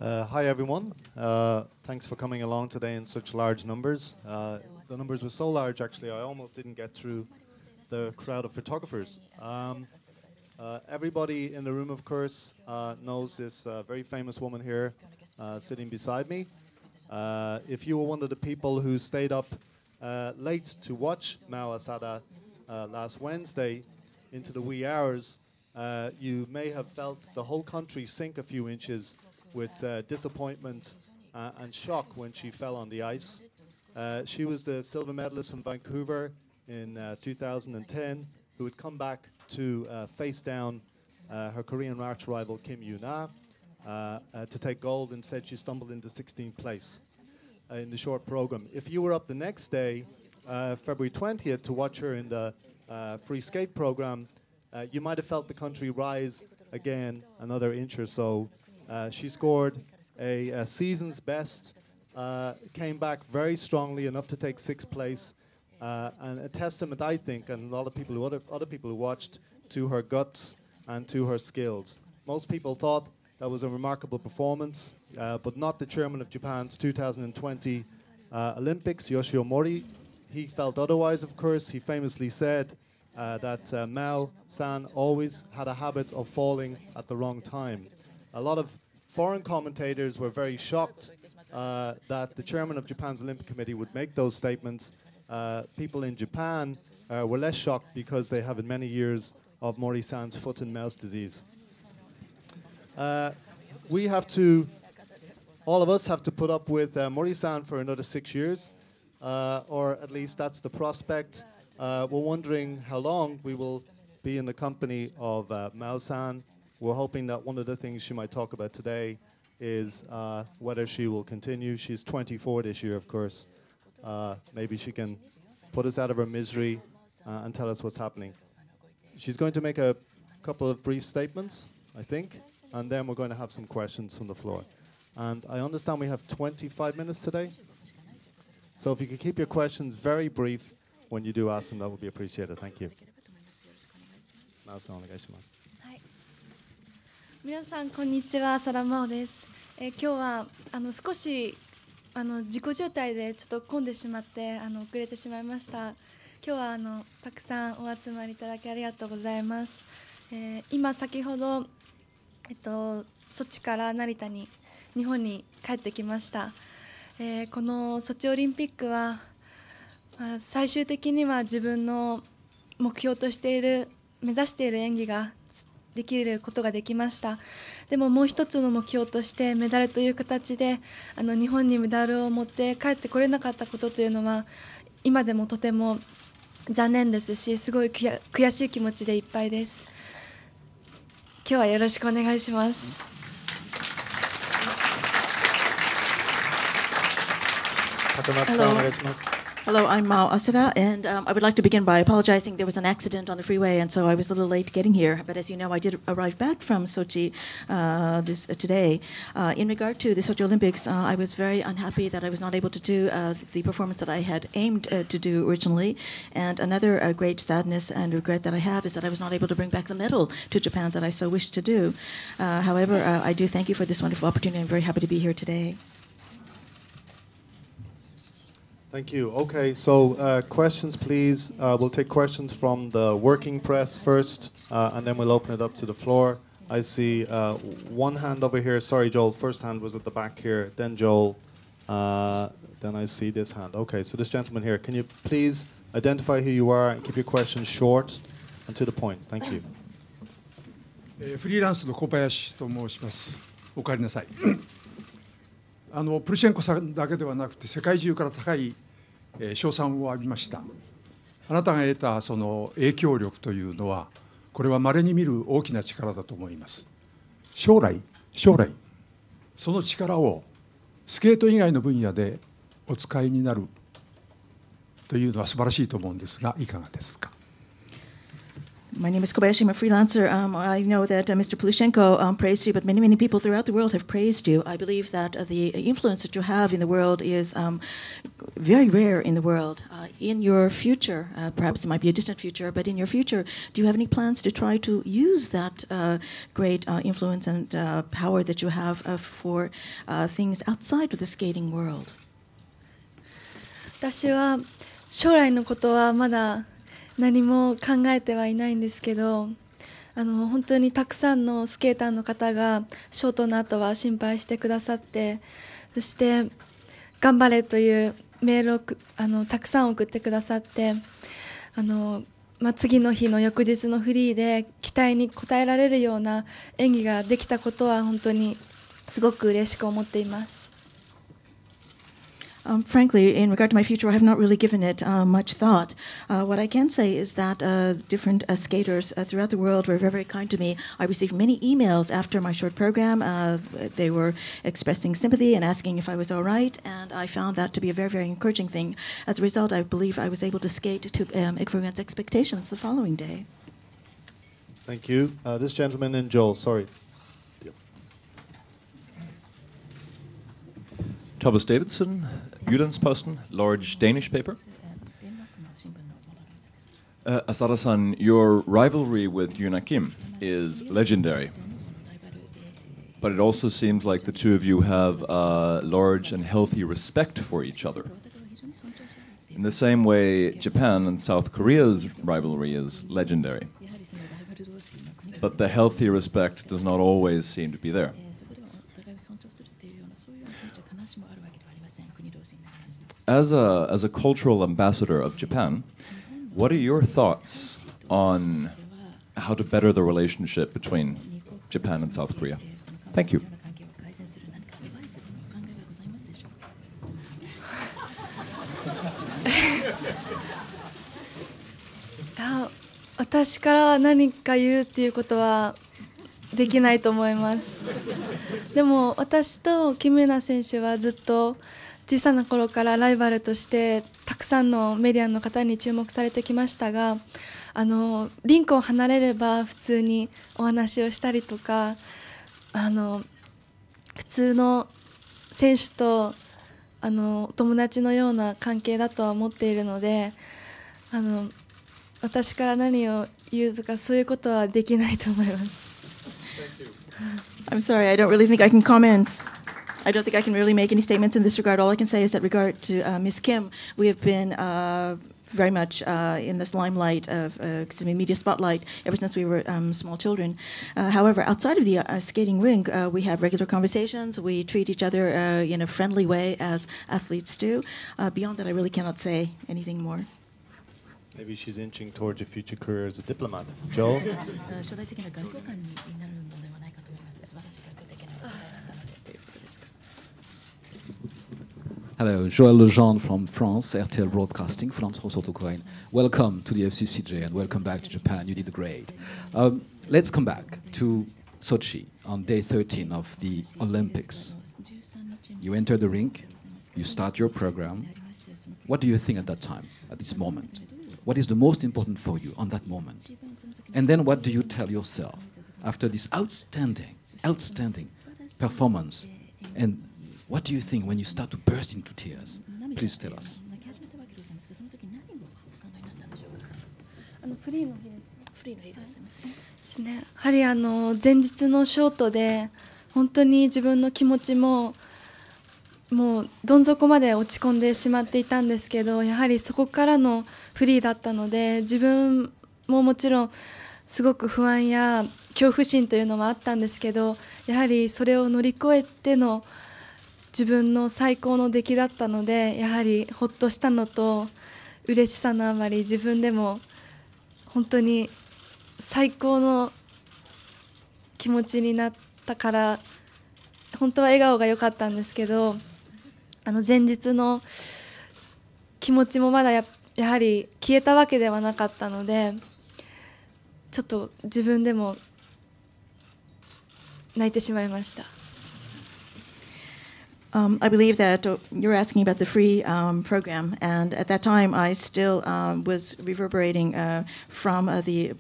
Hi everyone. Thanks for coming along today in such large numbers. The numbers were so large actually I almost didn't get through the crowd of photographers. Everybody in the room of course knows this very famous woman here sitting beside me. If you were one of the people who stayed up late to watch Mao Asada last Wednesday into the wee hours, you may have felt the whole country sink a few inches with disappointment and shock when she fell on the ice. She was the silver medalist from Vancouver in 2010 who had come back to face down her Korean arch rival Kim Yoo-na to take gold. Instead she stumbled into 16th place in the short program. If you were up the next day, February 20th, to watch her in the free skate program, you might have felt the country rise again another inch or so. She scored a season's best, came back very strongly, enough to take 6th place, and a testament, I think, and a lot of people who other people who watched, to her guts and to her skills. Most people thought that was a remarkable performance, but not the chairman of Japan's 2020 Olympics, Yoshio Mori. He felt otherwise, of course. He famously said that Mao-san always had a habit of falling at the wrong time. A lot of foreign commentators were very shocked that the chairman of Japan's Olympic Committee would make those statements. People in Japan were less shocked because they have many years of Mori-san's foot and mouth disease. We have to, all of us have to put up with Mori-san for another 6 years, or at least that's the prospect. We're wondering how long we will be in the company of Mao-san. We're hoping that one of the things she might talk about today is whether she will continue. She's 24 this year, of course. Maybe she can put us out of her misery and tell us what's happening. She's going to make a couple of brief statements, I think, and then we're going to have some questions from the floor. And I understand we have 25 minutes today. So if you could keep your questions very brief when you do ask them, that would be appreciated. Thank you. 皆さんこんにちは、浅田真央です。今日は少し自己渋滞でちょっと混んでしまって遅れてしまいました。今日はたくさんお集まりいただきありがとうございます。今先ほどソチから成田に日本に帰ってきました。このソチオリンピックは最終的には自分の目標としている目指している演技ができることができました。でももう一つの目標としてメダルという形で日本にメダルを持って帰ってこれなかったことというのは今でもとても残念ですし、すごい悔しい気持ちでいっぱいです。今日はよろしくお願いします。Hello, I'm Asada, and I would like to begin by apologizing. There was an accident on the freeway, and so I was a little late getting here. But as you know, I did arrive back from Sochi today. In regard to the Sochi Olympics, I was very unhappy that I was not able to do the performance that I had aimed to do originally. And another great sadness and regret that I have is that I was not able to bring back the medal to Japan that I so wished to do. However, I do thank you for this wonderful opportunity. I'm very happy to be here today. Thank you. Okay, so questions, please. We'll take questions from the working press first, and then we'll open it up to the floor. I see one hand over here. Sorry, Joel. First hand was at the back here. Then Joel. Then I see this hand. Okay, so this gentleman here. Can you please identify who you are and keep your questions short and to the point? Thank you. フリーランスの小林と申します。お帰りなさい。プルシェンコさんだけではなくて世界中から高い称賛を浴びました。あなたが得たその影響力というのはこれは稀に見る大きな力だと思います。将来その力をスケート以外の分野でお使いになるというのは素晴らしいと思うんですがいかがですか。My name is Kobayashi. I'm a freelancer. I know that Mr. Plushenko praised you, but many, many people throughout the world have praised you. I believe that the influence that you have in the world is very rare in the world. In your future, perhaps it might be a distant future, but in your future, do you have any plans to try to use that great influence and power that you have for things outside of the skating world? 私は将来のことはまだ何も考えてはいないんですけど、本当にたくさんのスケーターの方がショートの後は心配してくださって、そして頑張れというメールをたくさん送ってくださって、次の日の翌日のフリーで期待に応えられるような演技ができたことは本当にすごく嬉しく思っています。Frankly, in regard to my future, I have not really given it much thought. What I can say is that different skaters throughout the world were very, very kind to me. I received many emails after my short program. They were expressing sympathy and asking if I was all right, and I found that to be a very, very encouraging thing. As a result, I believe I was able to skate to everyone's expectations the following day. Thank you. This gentleman and Joel, sorry. Thomas Davidson, Jyllandsposten, large Danish paper. Asada-san, your rivalry with Yuna Kim is legendary. But it also seems like the two of you have a large and healthy respect for each other. In the same way, Japan and South Korea's rivalry is legendary. But the healthy respect does not always seem to be there. As a cultural ambassador of Japan, what are your thoughts on how to better the relationship between Japan and South Korea? Thank you. 私から何か言うっていうことはできないと思います。でも私とキム・ユナ選手はずっと小さな頃からライバルとしてたくさんのメディアの方に注目されてきましたが、リンクを離れれば普通にお話をしたりとか、普通の選手と友達のような関係だとは思っているので、私から何を言うとかそういうことはできないと思います。I'm sorry, I don't really think I can comment. I don't think I can really make any statements in this regard. All I can say is that regard to Ms. Kim, we have been very much in this limelight of media spotlight ever since we were small children. However, outside of the skating rink, we have regular conversations. We treat each other in a friendly way as athletes do. Beyond that, I really cannot say anything more. Maybe she's inching towards a future career as a diplomat. Joel? Hello, Joël Legendre from France, RTL Broadcasting, France Autocoin. Welcome to the FCCJ and welcome back to Japan. You did great. Let's come back to Sochi on day 13 of the Olympics. You enter the rink, you start your program. What do you think at that time, at this moment? What is the most important for you on that moment? And then what do you tell yourself after this outstanding performance? And what do you think when you start to burst into tears? Please tell us. フリーの日ですね。やはり前日のショートで本当に自分の気持ちももうどん底まで落ち込んでしまっていたんですけど、やはりそこからのフリーだったので、自分ももちろんすごく不安や恐怖心というのもあったんですけど、やはりそれを乗り越えての自分の最高の出来だったので、やはりほっとしたのと嬉しさのあまり自分でも本当に最高の気持ちになったから、本当は笑顔が良かったんですけど、前日の気持ちもまだ やはり消えたわけではなかったので、ちょっと自分でも泣いてしまいました。I believe that you're asking about the free program, and at that time I still was reverberating from the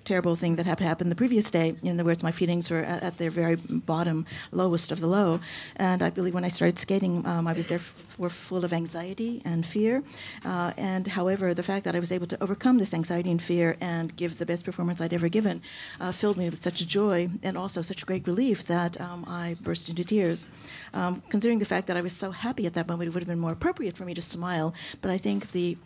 terrible thing that happened the previous day. In other words, my feelings were at their very bottom, lowest of the low. And I believe when I started skating, I was were full of anxiety and fear. And however, the fact that I was able to overcome this anxiety and fear and give the best performance I'd ever given filled me with such a joy and also such great relief that I burst into tears. Considering the fact that I was so happy at that moment, it would have been more appropriate for me to smile. But I think the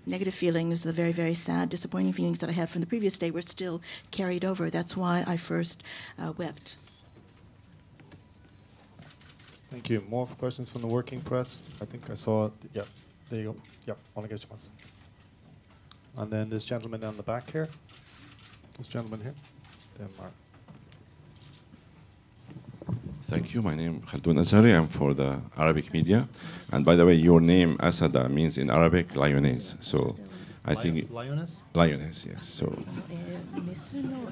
negative feelings, the very, very sad, disappointing feelings that I had from the previous day were still carried over. That's why I first wept. Thank you. More questions from the working press? I think I saw, yeah, there you go. Yeah, onegaishimasu. And then this gentleman down the back here. This gentleman here. Denmark. Thank you. My name is Khaldun Azhari. I'm for the Arabic media. And by the way, your name, Asada, means in Arabic, lioness. So I think... Lioness? Lioness, yes. So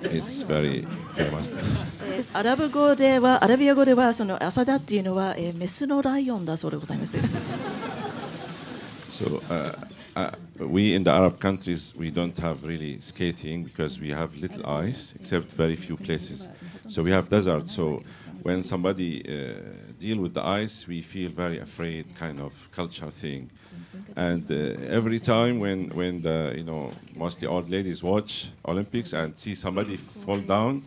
it's very famous. アラビア語ではそのアサダっていうのはメスのライオンだそうでございます。So we in the Arab countries, we don't have really skating because we have little ice, except very few places. So we have desert. So when somebody deal with the ice, we feel very afraid, kind of culture thing. And every time when the mostly old ladies watch Olympics and see somebody fall down,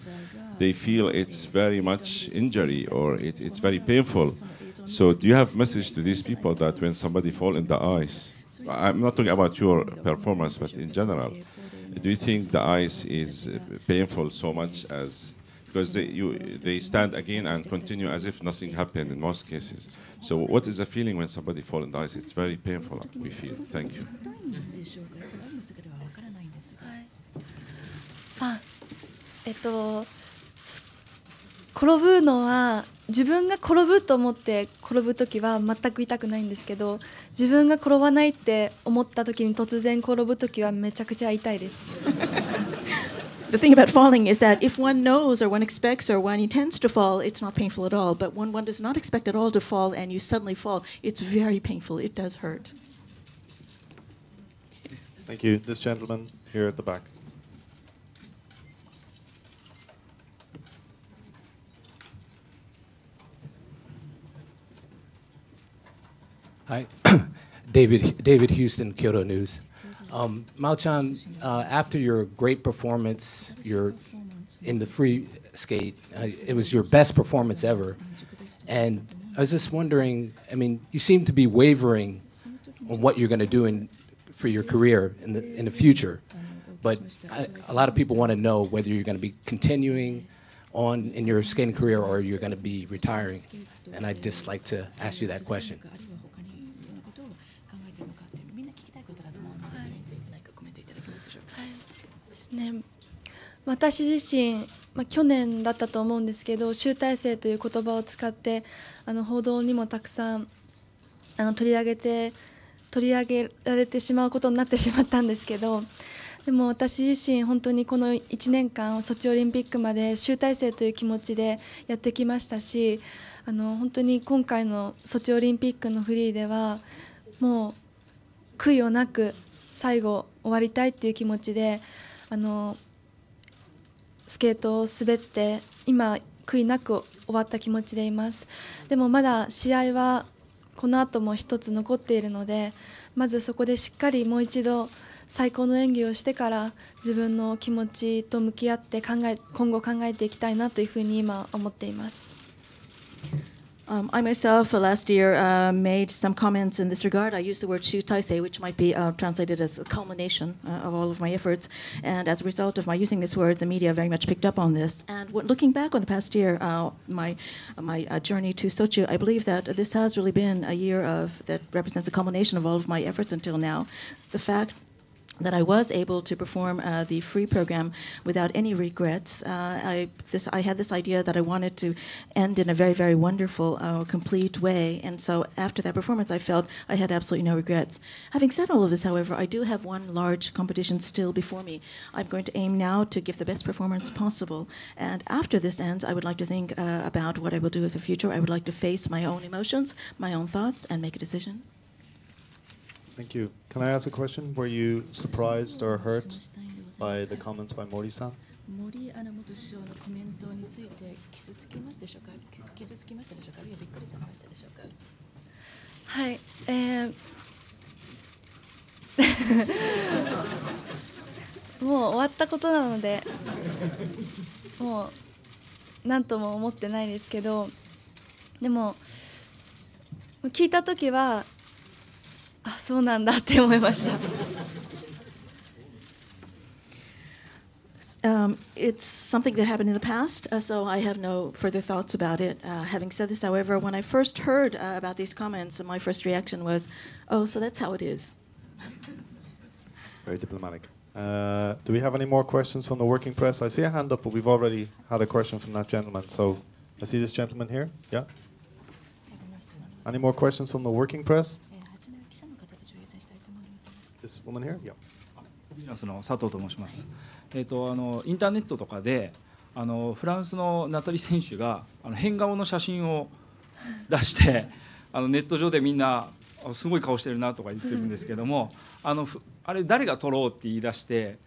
they feel it's very much injury or it's very painful. So do you have message to these people that when somebody fall in the ice, I'm not talking about your performance, but in general, do you think the ice is painful so much as, because they stand again and continue as if nothing happened in most cases. So what is the feeling when somebody falls in the ice? It's very painful, we feel. Thank you. 転ぶのは自分が転ぶと思って転ぶときは全く痛くないんですけど、自分が転ばないって思ったときに突然転ぶときはめちゃくちゃ痛いです。The thing about falling is that if one knows or one expects or one intends to fall, it's not painful at all. But when one does not expect at all to fall and you suddenly fall, it's very painful. It does hurt. Thank you. This gentleman here at the back. Hi, David Houston, Kyoto News. Mao-chan, after your great performance, you're in the free skate, it was your best performance ever. And I was just wondering, I mean, you seem to be wavering on what you're going to do for your career in the future. But a lot of people want to know whether you're going to be continuing on in your skating career or you're going to be retiring. And I'd just like to ask you that question. 私自身、去年だったと思うんですけど、集大成という言葉を使って報道にもたくさん取り上げられてしまうことになってしまったんですけど、でも私自身本当にこの1年間ソチオリンピックまで集大成という気持ちでやってきましたし、本当に今回のソチオリンピックのフリーではもう悔いをなく最後終わりたいっていう気持ちでスケートを滑って今悔いなく終わった気持ちでいます。でもまだ試合はこの後も一つ残っているので、まずそこでしっかりもう一度最高の演技をしてから自分の気持ちと向き合って今後考えていきたいなというふうに今思っています。I myself last year made some comments in this regard. I used the word shutaisei, which might be translated as a culmination of all of my efforts. And as a result of my using this word, the media very much picked up on this. And looking back on the past year, my journey to Sochi, I believe that this has really been a year that represents a culmination of all of my efforts until now. The fact that I was able to perform the free program without any regrets. I had this idea that I wanted to end in a very, very wonderful, complete way. And so after that performance, I felt I had absolutely no regrets. Having said all of this, however, I do have one large competition still before me. I'm going to aim now to give the best performance possible. And after this ends, I would like to think about what I will do in the future. I would like to face my own emotions, my own thoughts, and make a decision. Thank you. Can I ask a question? Were you surprised or hurt by the comments by Mori-san? 森元首相のコメントについて傷つきましたでしょうか。傷つきましたでしょうか。あるいはびっくりされましたでしょうか。はい、もう終わったことなのでもう何とも思ってないですけど、でも聞いたときはあ、そうなんだって思いました。It's something that happened in the past, so I have no further thoughts about it. Having said this, however, when I first heard about these comments, my first reaction was, oh, so that's how it is. Very diplomatic. Do we have any more questions from the working press? I see a hand up, but we've already had a question from that gentleman. So I see this gentleman here. Yeah. Any more questions from the working press? This woman here. Yeah. ビーナスの佐藤と申します。インターネットとかでフランスのナタリ選手が変顔の写真を出してネット上でみんなすごい顔してるなとか言ってるんですけども、あれ誰が撮ろうって言い出して、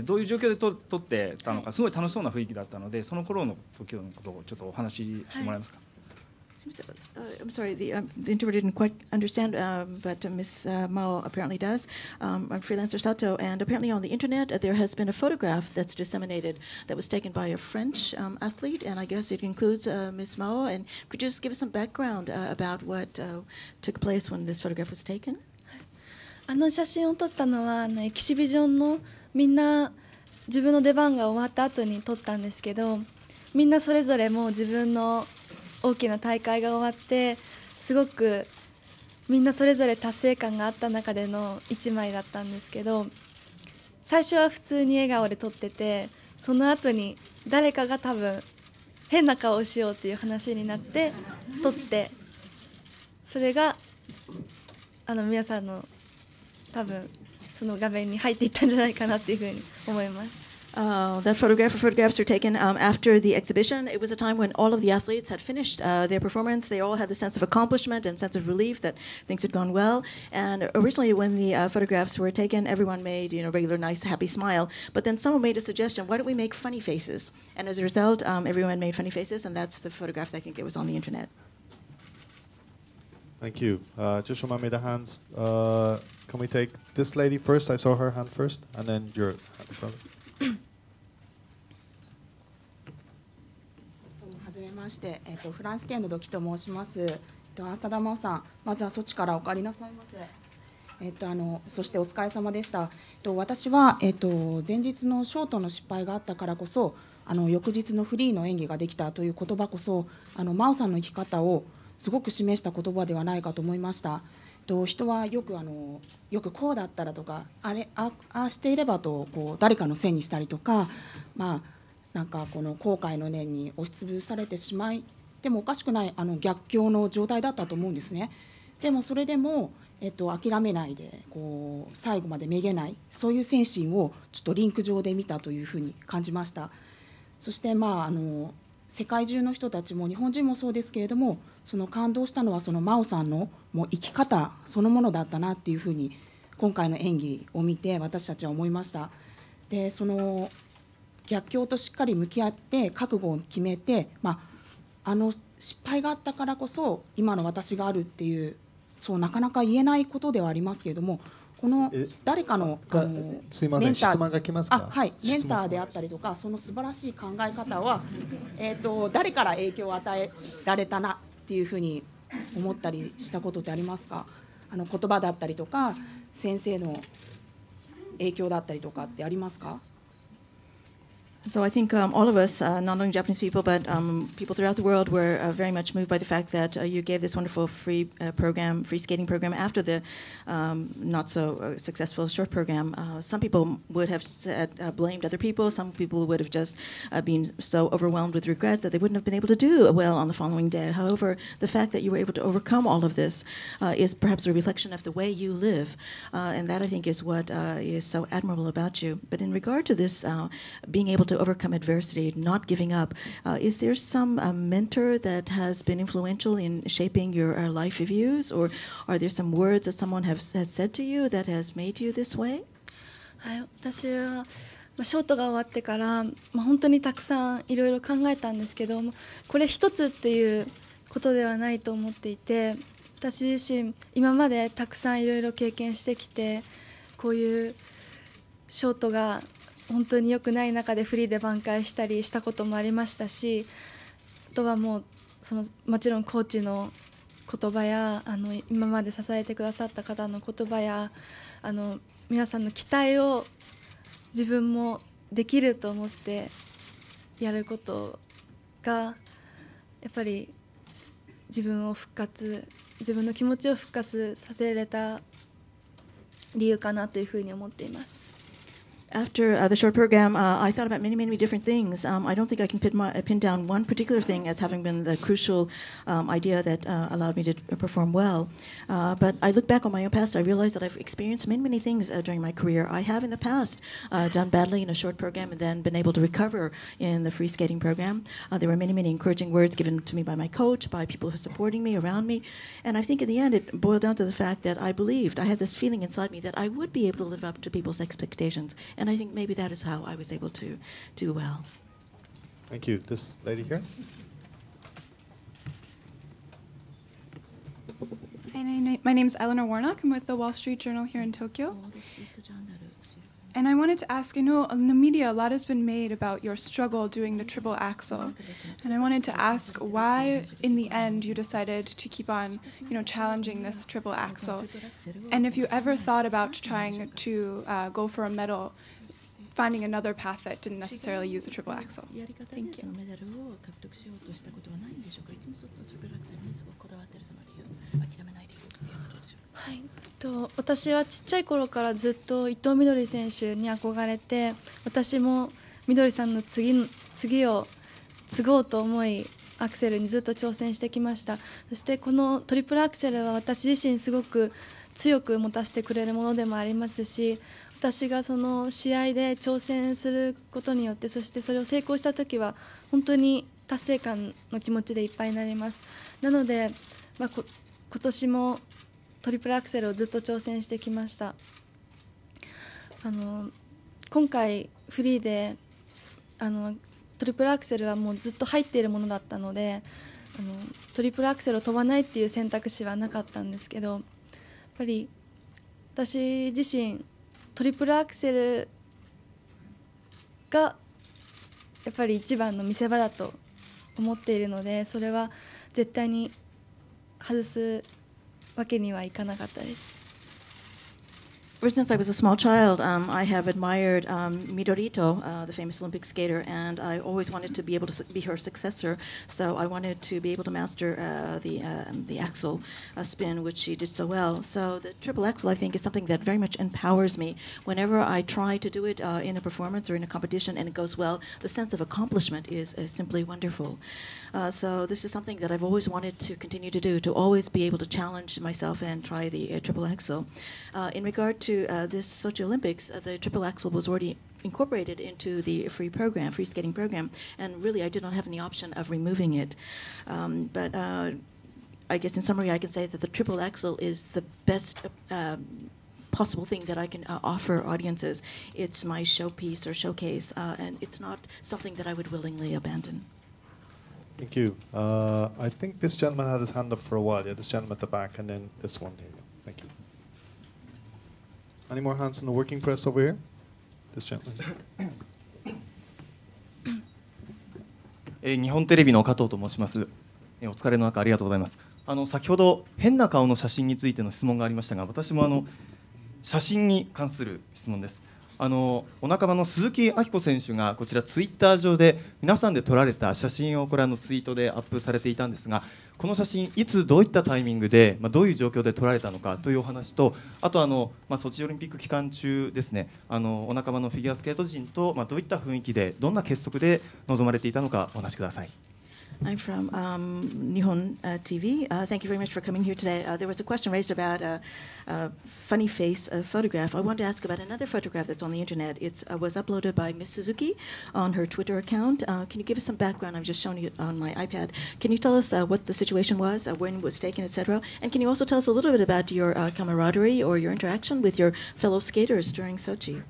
どういう状況で撮ってたのかすごい楽しそうな雰囲気だったので、その頃の時のことをちょっとお話ししてもらえますか。I'm sorry, the interpreter didn't quite understand, but Ms. Mao apparently does. I'm freelancer Sato, and apparently on the internet there has been a photograph that's disseminated that was taken by a French athlete, and I guess it includes Ms. Mao. And could you just give us some background about what took place when this photograph was taken? あの写真を撮ったのはエキシビジョンのみんな自分の出番が終わった後に撮ったんですけど、みんなそれぞれもう自分の大きな大会が終わってすごくみんなそれぞれ達成感があった中での1枚だったんですけど、最初は普通に笑顔で撮ってて、その後に誰かが多分変な顔をしようっていう話になって撮って、それが皆さんの多分その画面に入っていったんじゃないかなっていうふうに思います。That photographs were taken after the exhibition. It was a time when all of the athletes had finished their performance. They all had the sense of accomplishment and sense of relief that things had gone well. And originally, when the photographs were taken, everyone made regular, nice, happy smile. But then someone made a suggestion: why don't we make funny faces? And as a result, everyone made funny faces, and that's the photograph I think that was on the internet. Thank you. Just remind me the hands. Can we take this lady first? I saw her hand first, and then your hand. はじめまして、フランス県の土器と申します。浅田真央さん、まずはソチからお帰りなさいませ。そしてお疲れ様でした。私は、前日のショートの失敗があったからこそ、翌日のフリーの演技ができたという言葉こそ、真央さんの生き方をすごく示した言葉ではないかと思いました。人はよくこうだったらとかあしていればと誰かのせいにしたりとか、なんかこの後悔の念に押しつぶされてしまいでもおかしくない逆境の状態だったと思うんですね。でもそれでも、諦めないで最後までめげない、そういう精神をちょっとリンク上で見たというふうに感じました。そして世界中の人たちも日本人もそうですけれども、その感動したのはその真央さんのもう生き方そのものだったなっていうふうに今回の演技を見て私たちは思いました。でその逆境としっかり向き合って覚悟を決めて、失敗があったからこそ今の私があるっていう、そうなかなか言えないことではありますけれども、この誰かのすいません、質問が来ますか。はい、メンターであったりとか、その素晴らしい考え方は、誰から影響を与えられたなっていうふうに思ったりしたことってありますか。言葉だったりとか先生の影響だったりとかってありますか。So I think all of us, not only Japanese people, but people throughout the world were very much moved by the fact that you gave this wonderful free skating program after the not so successful short program. Some people would have blamed other people. Some people would have just been so overwhelmed with regret that they wouldn't have been able to do well on the following day. However, the fact that you were able to overcome all of this is perhaps a reflection of the way you live. And that, I think, is what is so admirable about you. But in regard to this, being able to overcome adversity, not giving up. Is there some mentor that has been influential in shaping your life views, or are there some words that someone has said to you that has made you this way? はい、私はショートが終わってから、本当にたくさんいろいろ考えたんですけども、これ一つっていうことではないと思っていて、私自身今までたくさんいろいろ経験してきて、こういうショートが本当に良くない中でフリーで挽回したりしたこともありましたし、あとはもうもちろんコーチの言葉や今まで支えてくださった方の言葉や皆さんの期待を自分もできると思ってやることがやっぱり自分の気持ちを復活させれた理由かなというふうに思っています。After the short program, I thought about many different things. I don't think I can pin down one particular thing as having been the crucial idea that allowed me to perform well. But I look back on my own past, I realize that I've experienced many things during my career. I have in the past done badly in a short program and then been able to recover in the free skating program. There were many encouraging words given to me by my coach, by people who are supporting me, around me. And I think in the end it boiled down to the fact that I believed, I had this feeling inside me that I would be able to live up to people's expectations. And I think maybe that is how I was able to do well. Thank you. This lady here. Hi, my name is Eleanor Warnock. I'm with the Wall Street Journal here in Tokyo. And I wanted to ask, I know in the media a lot has been made about your struggle doing the triple axel. And I wanted to ask why in the end you decided to keep on, challenging this triple axel. And if you ever thought about trying to go for a medal, finding another path that didn't necessarily use a triple axel. Thank you. はい、私はちっちゃい頃からずっと伊藤みどり選手に憧れて、私もみどりさんの次を継ごうと思いアクセルにずっと挑戦してきました。そしてこのトリプルアクセルは私自身すごく強く持たせてくれるものでもありますし、私がその試合で挑戦することによって、そしてそれを成功した時は本当に達成感の気持ちでいっぱいになります。なので、今年もトリプルアクセルをずっと挑戦してきました。今回フリーでトリプルアクセルはもうずっと入っているものだったので、トリプルアクセルを飛ばないっていう選択肢はなかったんですけど、やっぱり私自身トリプルアクセルがやっぱり一番の見せ場だと思っているので、それは絶対に外すわけにはいかなかったです。Ever since I was a small child, I have admired Midorito, the famous Olympic skater, and I always wanted to be able to be her successor. So I wanted to be able to master the axel spin, which she did so well. So the triple axel, I think, is something that very much empowers me. Whenever I try to do it in a performance or in a competition and it goes well, the sense of accomplishment is simply wonderful. So this is something that I've always wanted to continue to do, to always be able to challenge myself and try the triple axel. In regard to this Sochi Olympics, the triple axel was already incorporated into the free skating program, and really I did not have any option of removing it. But I guess in summary I can say that the triple axel is the best possible thing that I can offer audiences. It's my showpiece or showcase, and it's not something that I would willingly abandon. Thank you. I think this gentleman had his hand up for a while. Yeah, this gentleman at the back, and then this one. Here you go. Thank you. Any more hands on the working press over here? This gentleman. 日本テレビの加藤と申します。お疲れの中ありがとうございます。先ほど変な顔の写真についての質問がありましたが、私も写真に関する質問です。お仲間の鈴木明子選手がこちらツイッター上で皆さんで撮られた写真をこれツイートでアップされていたんですが、この写真いつどういったタイミングで、どういう状況で撮られたのかというお話と、あとソチオリンピック期間中ですね、お仲間のフィギュアスケート陣と、どういった雰囲気でどんな結束で臨まれていたのかお話しください。I'm from Nihon TV. Thank you very much for coming here today. There was a question raised about a funny face photograph. I wanted to ask about another photograph that's on the internet. It was uploaded by Miss Suzuki on her Twitter account. Can you give us some background? I'm just showing it on my iPad. Can you tell us what the situation was, when it was taken, etc.? And can you also tell us a little bit about your camaraderie or your interaction with your fellow skaters during Sochi?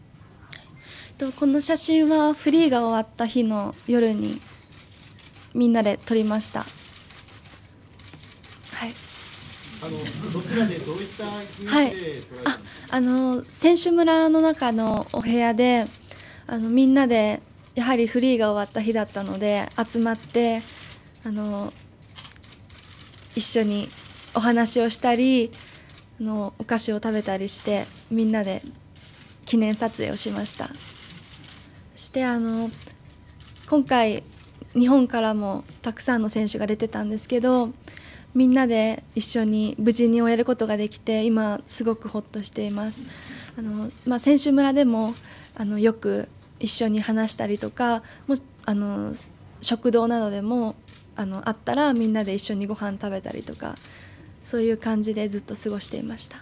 この写真はフリーが終わった日の夜にみんなで撮りました。はい。どちらでどういった雰囲気で撮られたんですか？選手村の中のお部屋でみんなでやはりフリーが終わった日だったので集まって一緒にお話をしたりお菓子を食べたりしてみんなで記念撮影をしました。そして今回日本からもたくさんの選手が出てたんですけど、みんなで一緒に無事に終えることができて今すごくほっとしています。選手村でもよく一緒に話したりとか食堂などでも会ったらみんなで一緒にご飯食べたりとか、そういう感じでずっと過ごしていました。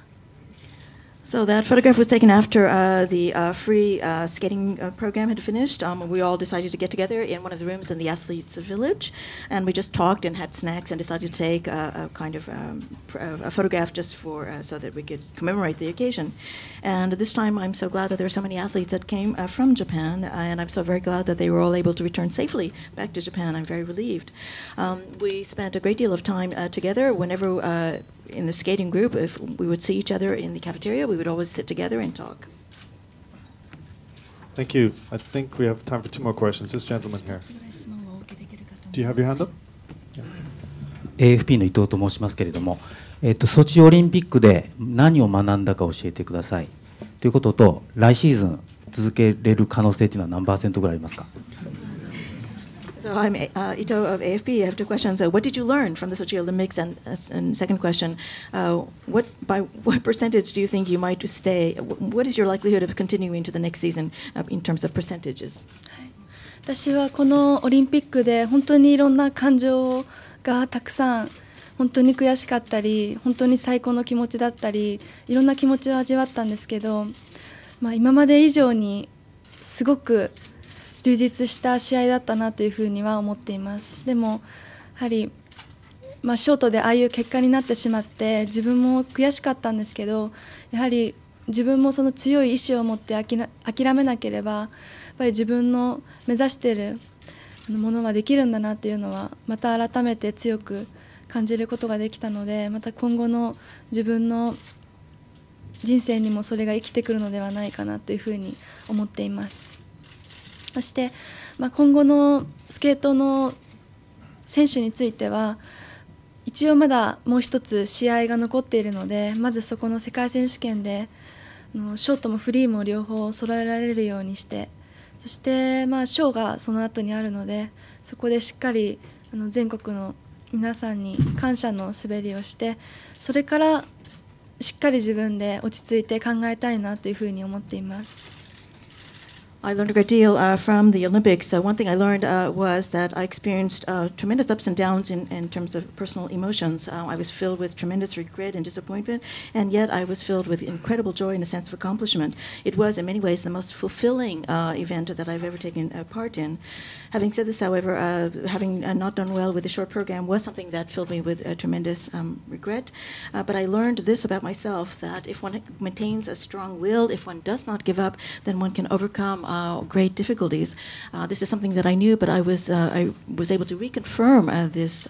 So that photograph was taken after the free skating program had finished. We all decided to get together in one of the rooms in the athletes' village, and we just talked and had snacks and decided to take a kind of a photograph just for so that we could commemorate the occasion. And this time, I'm so glad that there were so many athletes that came from Japan, and I'm so very glad that they were all able to return safely back to Japan. I'm very relieved. We spent a great deal of time together. Whenever in the skating group, if we would see each other in the cafeteria, we would always sit together and talk. Thank you. I think we have time for 2 more questions. This gentleman here. Do you have your hand up? AFP の伊藤と申しますけれども、ソチオリンピックで何を学んだか教えてくださいということと、来シーズン続けれる可能性というのは何%ぐらいありますか？ So I'm Ito of AFP. I have 2 questions. What did you learn from the Sochi Olympics? And second question, by what percentage do you think you might stay? What is your likelihood of continuing to the next season in terms of percentages? 私はこのオリンピックで本当にいろんな感情がたくさん、本当に悔しかったり、本当に最高の気持ちだったり、いろんな気持ちを味わったんですけど、今まで以上にすごく充実した試合だったなというふうには思っています。でもやはり、ショートでああいう結果になってしまって自分も悔しかったんですけど、やはり自分もその強い意志を持って諦めなければやっぱり自分の目指しているものはできるんだなっていうのはまた改めて強く感じることができたので、また今後の自分の人生にもそれが生きてくるのではないかなというふうに思っています。そして、今後のスケートの選手については一応まだもう一つ試合が残っているので、まずそこの世界選手権でショートもフリーも両方揃えられるようにして、そしてショーがその後にあるので、そこでしっかり全国の皆さんに感謝の滑りをして、それからしっかり自分で落ち着いて考えたいなというふうに思っています。I learned a great deal from the Olympics. One thing I learned was that I experienced tremendous ups and downs in terms of personal emotions. I was filled with tremendous regret and disappointment, and yet I was filled with incredible joy and a sense of accomplishment. It was, in many ways, the most fulfilling event that I've ever taken part in. Having said this, however, having not done well with the short program was something that filled me with tremendous regret. But I learned this about myself, that if one maintains a strong will, if one does not give up, then one can overcome great difficulties. This is something that I knew, but I was able to reconfirm this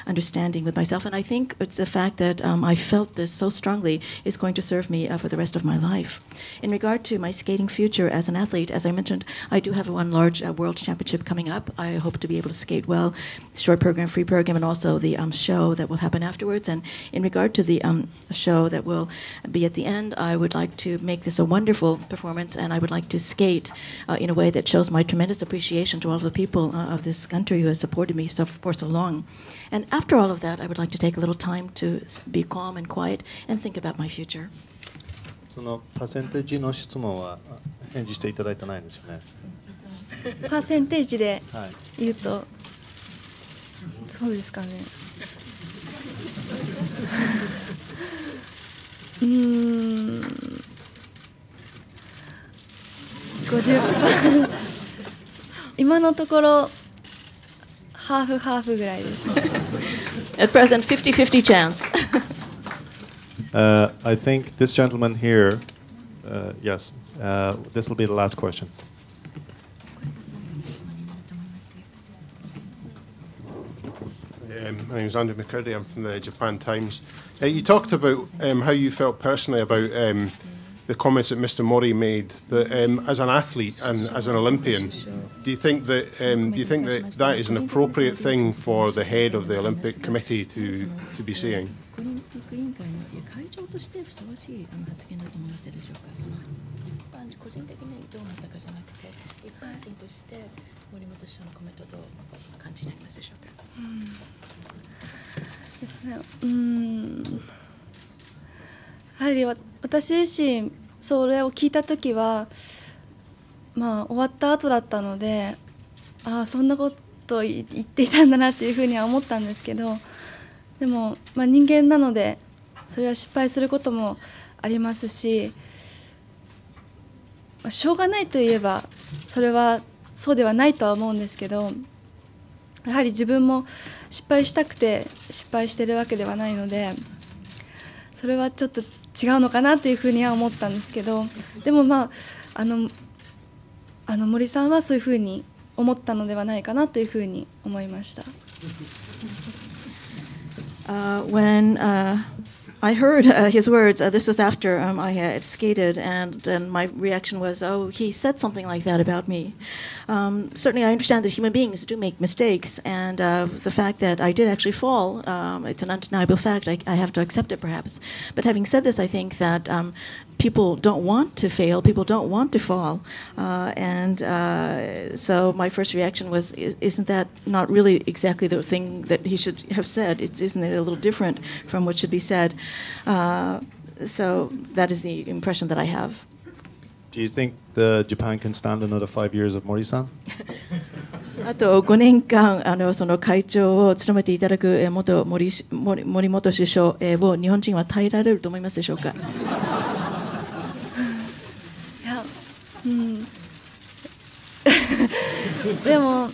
understanding with myself. And I think it's the fact that I felt this so strongly is going to serve me for the rest of my life. In regard to my skating future as an athlete, as I mentioned, I do have one large world championship coming up. I hope to be able to skate well, short program, free program, and also the show that will happen afterwards. And in regard to the show that will be at the end, I would like to make this a wonderful performance, and I would like to skate in a way that shows my tremendous appreciation to all of the people of this country who has supported me for so long. And after all of that, I would like to take a little time to be calm and quiet and think about my future. そのパーセンテージの質問は返事していただいてないんですよね。パーセンテージで言うと、そうですかね。50%今のところハーフハーフぐらいです。At present, 50-50 chance. I think this gentleman here, yes, this will be the last question. My name is Andrew McCurdy. I'm from the Japan Times. You talked about how you felt personally about the comments that Mr. Mori made, but as an athlete and as an Olympian, do you think that that is an appropriate thing for the head of the Olympic Committee to be saying? Mm. やはり私自身それを聞いたときは、まあ、終わった後だったので、そんなことを言っていたんだなっていうふうには思ったんですけど、でも、人間なのでそれは失敗することもありますし、しょうがないといえばそれはそうではないとは思うんですけど、やはり自分も失敗したくて失敗しているわけではないので、それはちょっと違うのかなというふうには思ったんですけど、でも森さんはそういうふうに思ったのではないかなというふうに思いました。When I heard his words, this was after I had skated, and my reaction was, oh, he said something like that about me. Certainly, I understand that human beings do make mistakes, and the fact that I did actually fall, it's an undeniable fact. I have to accept it, perhaps. But having said this, I think that people don't want to fail, people don't want to fall. So my first reaction was, isn't that not really exactly the thing that he should have said? Isn't it a little different from what should be said? So that is the impression that I have. Do you think Japan can stand another 5 years of Mori-san? あと5年間その会長を務めていただく森元首相を日本人は耐えられると思いますでしょうか。でも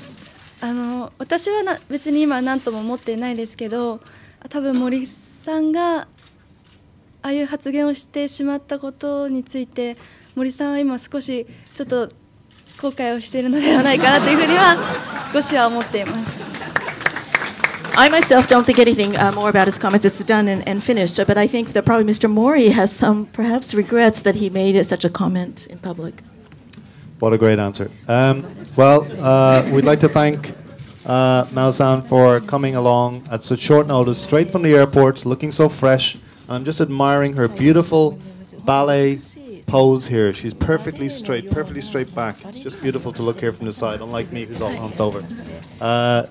私は別に今何とも思っていないですけど、多分森さんがああいう発言をしてしまったことについて森さんは今少しちょっと後悔をしているのではないかなというふうには少しは思っています。I myself don't think anything more about his comments. It's done and finished. But I think that probably Mr. Mori has some perhaps regrets that he made such a comment in public. What a great answer. We'd like to thank Mao-san for coming along at such short notice, straight from the airport, looking so fresh. I'm just admiring her beautiful ballet pose here. She's perfectly straight back. It's just beautiful to look here from the side, unlike me who's all humped over.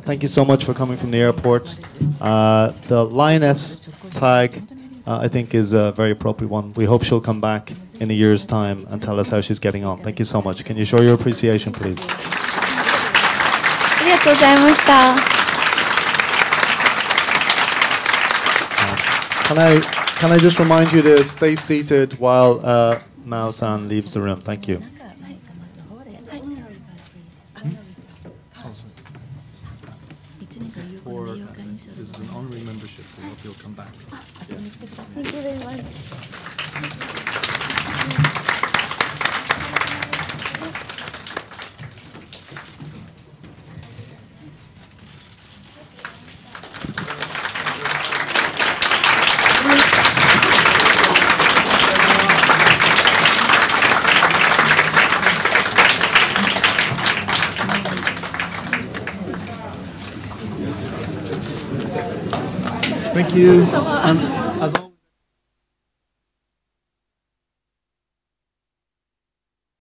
Thank you so much for coming from the airport. The lioness tag, I think, is a very appropriate one. We hope she'll come back in a year's time and tell us how she's getting on. Thank you so much. Can you show your appreciation, please? ありがとうございました。Can I just remind you to stay seated while Mao-san leaves the room? Thank you. This is an honorary membership. We hope you'll come back. Thank you very much. Thank you.